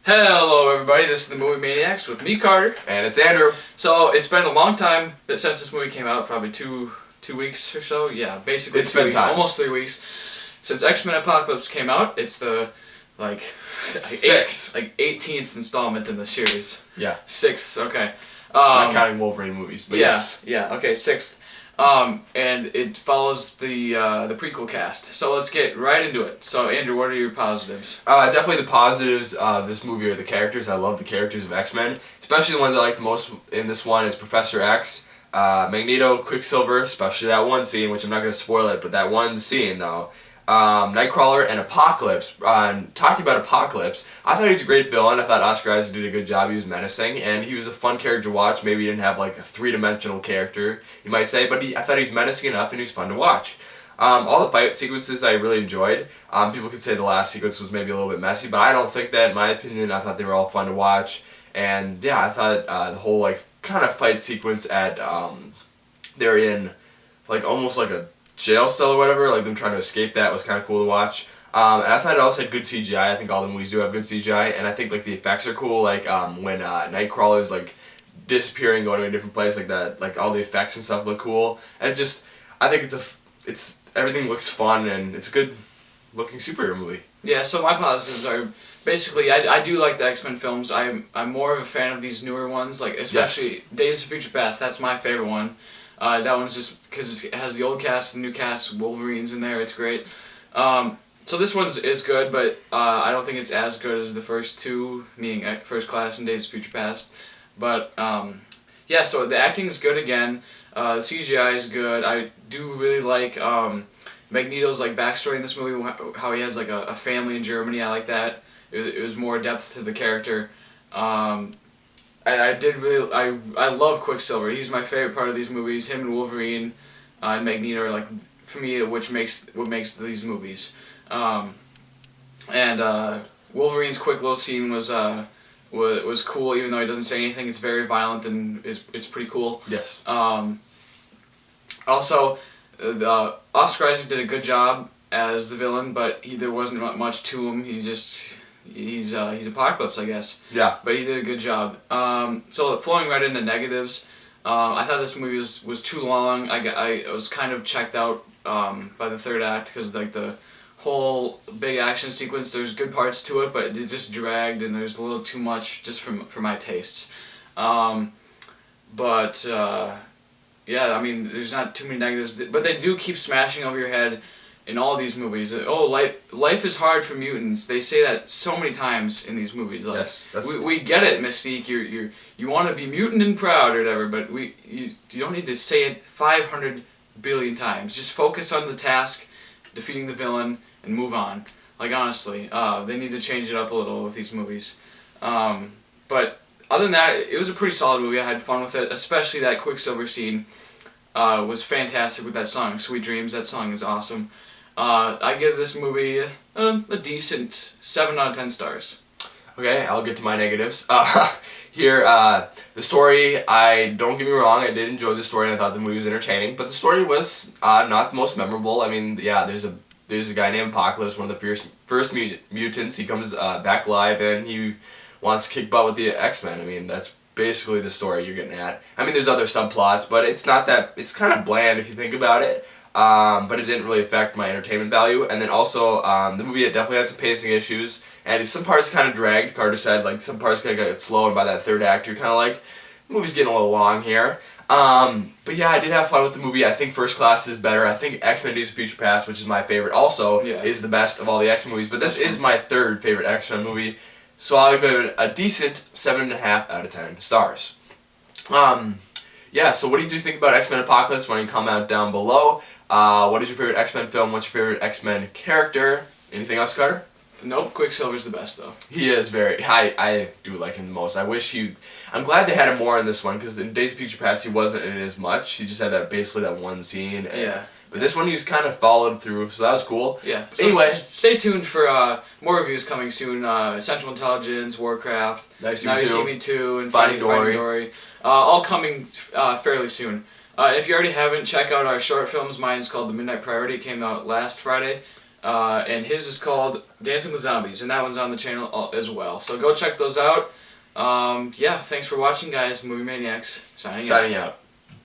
Hello everybody, this is the movie Maniacs with me, Carter. And it's Andrew. So it's been a long time since this movie came out, probably two weeks or so. Yeah, basically It's been time. almost 3 weeks since X-Men Apocalypse came out. It's the like Sixth. 18th installment in the series. Yeah. Sixth, okay. Not counting Wolverine movies, but yeah, yes. Yeah, okay, sixth. And it follows the prequel cast. So let's get right into it. So Andrew, what are your positives? Definitely the positives of this movie are the characters. I love the characters of X-Men, especially the ones I like the most in this one is Professor X, Magneto, Quicksilver, especially that one scene, which I'm not going to spoil it, but that one scene though. Nightcrawler and Apocalypse. Talking about Apocalypse, I thought he was a great villain. I thought Oscar Isaac did a good job. He was menacing, and he was a fun character to watch. Maybe he didn't have like a three-dimensional character, you might say, but I thought he was menacing enough and he was fun to watch. All the fight sequences I really enjoyed. People could say the last sequence was maybe a little bit messy, but I don't think that. In my opinion, I thought they were all fun to watch, and yeah, I thought the whole like kind of fight sequence at they're in like almost like a jail cell or whatever, like them trying to escape, that was kind of cool to watch. And I thought it also had good CGI. I think all the movies do have good CGI, and I think like the effects are cool. Like when Nightcrawler is like disappearing, going to a different place, like that, like all the effects and stuff look cool. And I think it's everything looks fun, and it's a good looking superhero movie. Yeah. So my positives are basically I do like the X-Men films. I'm more of a fan of these newer ones, like especially Days of Future Past. That's my favorite one. That one's just because it has the old cast, the new cast, Wolverine's in there. It's great. So this one is good, but I don't think it's as good as the first two, meaning First Class and Days of Future Past. But yeah, so the acting is good again. The CGI is good. I do really like Magneto's like backstory in this movie. How he has like a family in Germany. I like that. It was more depth to the character. I love Quicksilver. He's my favorite part of these movies. Him and Wolverine and Magneto are like, for me, what makes these movies. Wolverine's quick little scene was cool, even though he doesn't say anything. It's very violent and it's pretty cool. Yes. Also, Oscar Isaac did a good job as the villain, but there wasn't much to him. He's Apocalypse, I guess. Yeah. But he did a good job. So flowing right into negatives, I thought this movie was too long. I was kind of checked out by the third act because like the whole big action sequence. There's good parts to it, but it just dragged and there's a little too much just for my tastes. Yeah, I mean there's not too many negatives, but they do keep smashing over your head. In all these movies, life is hard for mutants. They say that so many times in these movies. Like, yes, we get it, Mystique. You want to be mutant and proud or whatever, but you don't need to say it 500 billion times. Just focus on the task, defeating the villain, and move on. Like honestly, they need to change it up a little with these movies. But other than that, it was a pretty solid movie. I had fun with it, especially that Quicksilver scene was fantastic with that song, "Sweet Dreams." That song is awesome. I give this movie a decent 7 out of 10 stars. Okay, I'll get to my negatives. Here, the story, don't get me wrong, I did enjoy the story and I thought the movie was entertaining, but the story was not the most memorable. I mean, yeah, there's a guy named Apocalypse, one of the first mutants. He comes back alive and he wants to kick butt with the X-Men. I mean, that's basically the story you're getting at. I mean, there's other subplots, but it's kind of bland if you think about it. But it didn't really affect my entertainment value. And then also, the movie definitely had some pacing issues, and some parts kind of dragged. Carter said, like, some parts kind of got slow, and by that third act, you're kind of like, the movie's getting a little long here. But yeah, I did have fun with the movie. I think First Class is better. I think X-Men Days of Future Past, which is my favorite, also is the best of all the X-Men movies. But this is my third favorite X-Men movie, so I'll give it a decent 7.5 out of 10 stars. Yeah, so what did you think about X-Men Apocalypse? Why don't you comment down below? What is your favorite X-Men film? What's your favorite X-Men character? Anything else, Carter? Nope, Quicksilver's the best though. He is I do like him the most. I'm glad they had him more in this one, because in Days of Future Past he wasn't in it as much. He just had basically that one scene. But this one he was kind of followed through, so that was cool. Yeah. So anyway, stay tuned for more reviews coming soon. Central Intelligence, Warcraft, Now You See Me Too, and Finding Dory. All coming fairly soon. If you already haven't, check out our short films. Mine's called The Midnight Priority. It came out last Friday. and his is called Dancing with Zombies, and that one's on the channel as well. So go check those out. Yeah, thanks for watching, guys. Movie Maniacs signing out. Signing out.